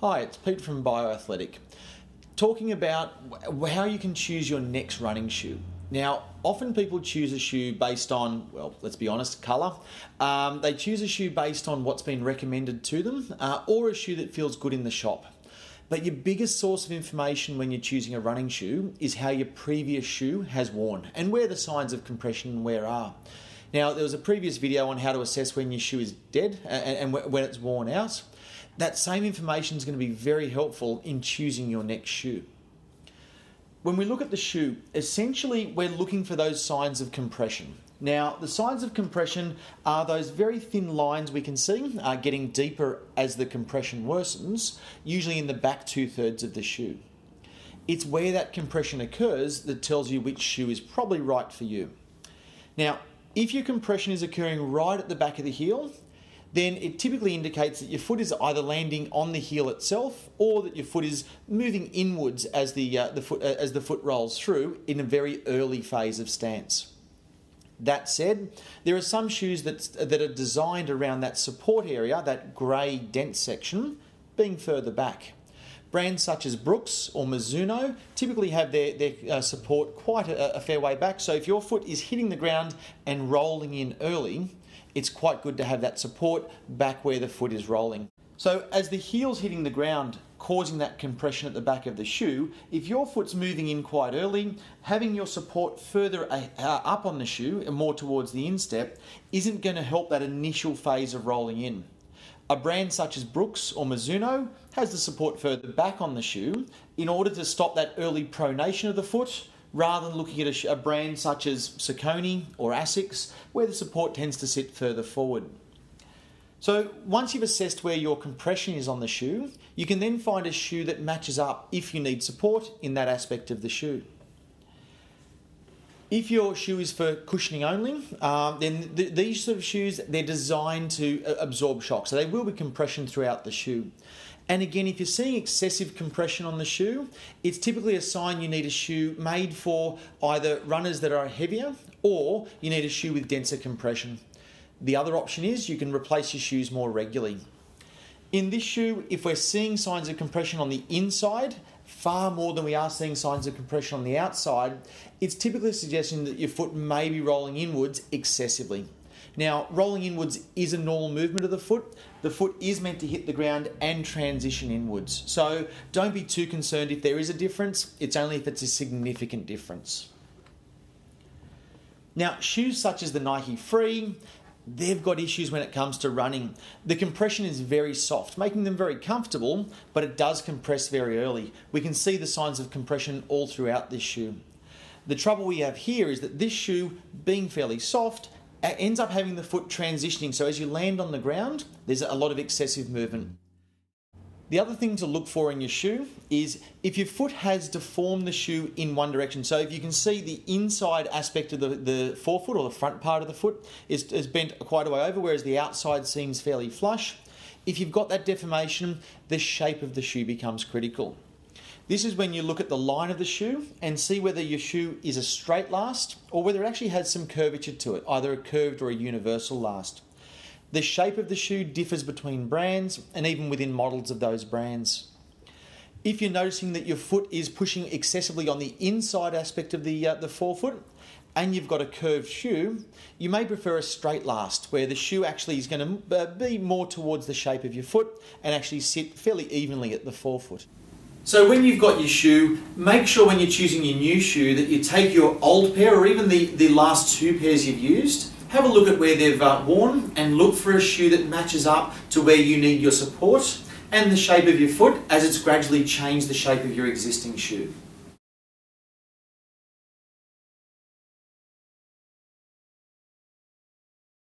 Hi, it's Pete from Bioathletic, talking about how you can choose your next running shoe. Now, often people choose a shoe based on, well, let's be honest, colour. They choose a shoe based on what's been recommended to them, or a shoe that feels good in the shop. But your biggest source of information when you're choosing a running shoe is how your previous shoe has worn and where the signs of compression and wear are. Now, there was a previous video on how to assess when your shoe is dead and when it's worn out. That same information is going to be very helpful in choosing your next shoe. When we look at the shoe, essentially we're looking for those signs of compression. Now, the signs of compression are those very thin lines we can see getting deeper as the compression worsens, usually in the back 2/3 of the shoe. It's where that compression occurs that tells you which shoe is probably right for you. Now, if your compression is occurring right at the back of the heel, then it typically indicates that your foot is either landing on the heel itself or that your foot is moving inwards as the foot rolls through in a very early phase of stance. That said, there are some shoes that are designed around that support area, that grey dent section, being further back. Brands such as Brooks or Mizuno typically have their support quite a fair way back, so if your foot is hitting the ground and rolling in early, it's quite good to have that support back where the foot is rolling. So as the heel's hitting the ground, causing that compression at the back of the shoe, if your foot's moving in quite early, having your support further up on the shoe and more towards the instep isn't going to help that initial phase of rolling in. A brand such as Brooks or Mizuno has the support further back on the shoe in order to stop that early pronation of the foot, rather than looking at a brand such as Saucony or Asics, where the support tends to sit further forward. So once you've assessed where your compression is on the shoe, you can then find a shoe that matches up if you need support in that aspect of the shoe. If your shoe is for cushioning only, then these sort of shoes, they're designed to absorb shock, so they will be compression throughout the shoe. And again, if you're seeing excessive compression on the shoe, it's typically a sign you need a shoe made for either runners that are heavier or you need a shoe with denser compression. The other option is you can replace your shoes more regularly. In this shoe, if we're seeing signs of compression on the inside, far more than we are seeing signs of compression on the outside, it's typically suggesting that your foot may be rolling inwards excessively. Now, rolling inwards is a normal movement of the foot. The foot is meant to hit the ground and transition inwards. So don't be too concerned if there is a difference. It's only if it's a significant difference. Now, shoes such as the Nike Free, they've got issues when it comes to running. The compression is very soft, making them very comfortable, but it does compress very early. We can see the signs of compression all throughout this shoe. The trouble we have here is that this shoe, being fairly soft, ends up having the foot transitioning, so as you land on the ground, there's a lot of excessive movement. The other thing to look for in your shoe is if your foot has deformed the shoe in one direction. So if you can see the inside aspect of the forefoot or the front part of the foot is bent quite a way over, whereas the outside seems fairly flush. If you've got that deformation, the shape of the shoe becomes critical. This is when you look at the line of the shoe and see whether your shoe is a straight last or whether it actually has some curvature to it, either a curved or a universal last. The shape of the shoe differs between brands and even within models of those brands. If you're noticing that your foot is pushing excessively on the inside aspect of the forefoot and you've got a curved shoe, you may prefer a straight last where the shoe actually is going to be more towards the shape of your foot and actually sit fairly evenly at the forefoot. So when you've got your shoe, make sure when you're choosing your new shoe that you take your old pair or even the last two pairs you've used, have a look at where they've worn and look for a shoe that matches up to where you need your support and the shape of your foot as it's gradually changed the shape of your existing shoe.